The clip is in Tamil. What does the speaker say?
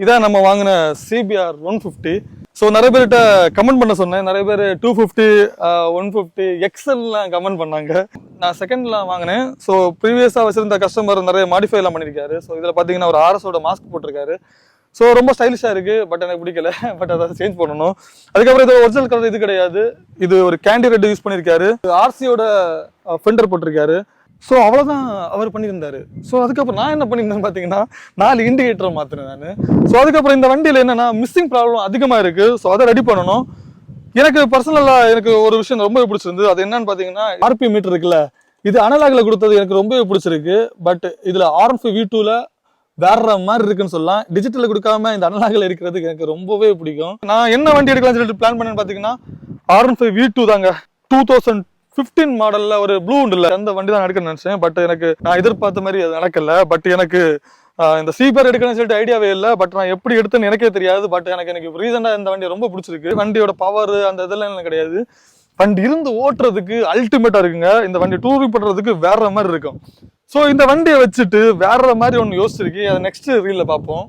இதான் நம்ம வாங்கின CBR 150. ஸோ நிறைய பேர்கிட்ட கமெண்ட் பண்ண சொன்னேன். நிறைய பேர் 250 150 எக்ஸல்லாம் கமெண்ட் பண்ணாங்க. நான் செகண்ட்லாம் வாங்கினேன். ஸோ ப்ரீவியஸாக வச்சிருந்த கஸ்டமர் நிறைய மாடிஃபைலாம் பண்ணியிருக்காரு. ஸோ இதில் பார்த்தீங்கன்னா ஒரு RSஓட மாஸ்க் போட்டிருக்காரு. ஸோ ரொம்ப ஸ்டைலிஷாக இருக்குது. பட் எனக்கு பிடிக்கல. பட் அதை சேஞ்ச் பண்ணணும். அதுக்கப்புறம் இது ஒரிஜினல் கலர் இது கிடையாது. இது ஒரு கேண்டி ரெட் யூஸ் பண்ணியிருக்காரு. RCயோட ஃபெண்டர் போட்டிருக்காரு. ஸோ அவ்வளோதான் அவர் பண்ணியிருந்தாரு. ஸோ அதுக்கப்புறம் நான் என்ன பண்ணியிருந்தேன் பார்த்தீங்கன்னா 4 இண்டிகேட்டரை மாற்றினேன் நான். ஸோ அதுக்கப்புறம் இந்த வண்டியில் என்னென்னா மிஸ்ஸிங் ப்ராப்ளம் அதிகமாக இருக்குது. ஸோ அதை ரெடி பண்ணணும். எனக்கு பர்சனலாக எனக்கு ஒரு விஷயம் ரொம்ப பிடிச்சிருந்தது. அது என்னன்னு பார்த்தீங்கன்னா RPM மீட்டர் இருக்குல்ல, இது அனலாகில் கொடுத்தது எனக்கு ரொம்பவே பிடிச்சிருக்கு. பட் இதில் R15 V2ல வேற மாதிரி இருக்குன்னு சொல்லலாம். டிஜிட்டலில் கொடுக்காம இந்த அனலாகில் இருக்கிறதுக்கு எனக்கு ரொம்பவே பிடிக்கும். நான் என்ன வண்டி எடுக்கலாம்னு சொல்லிட்டு பிளான் பண்ணேன்னு பார்த்தீங்கன்னா R15 V2 தாங்க. 2015 மாடல்ல ஒரு ப்ளூ உண்டுல அந்த வண்டி தான் எடுக்கணும்னு நினைச்சேன். பட் எனக்கு நான் எதிர்பார்த்த மாதிரி அது நடக்கல. பட் எனக்கு இந்த CBR எடுக்கணும்னு சொல்லிட்டு ஐடியாவே இல்லை. பட் நான் எப்படி எடுத்தேன்னு எனக்கே தெரியாது. பட் எனக்கு ரீசெண்டாக இந்த வண்டி ரொம்ப பிடிச்சிருக்கு. வண்டியோட பவர் அந்த இதெல்லாம் எனக்கு கிடையாது. வண்டி இருந்து ஓட்டுறதுக்கு அல்டிமேட்டா இருக்குங்க. இந்த வண்டி டூரிங் பண்றதுக்கு வேற மாதிரி இருக்கும். ஸோ இந்த வண்டியை வச்சுட்டு வேற மாதிரி ஒன்று யோசிச்சிருக்கு. அதை நெக்ஸ்ட் ரீல்ல பார்ப்போம்.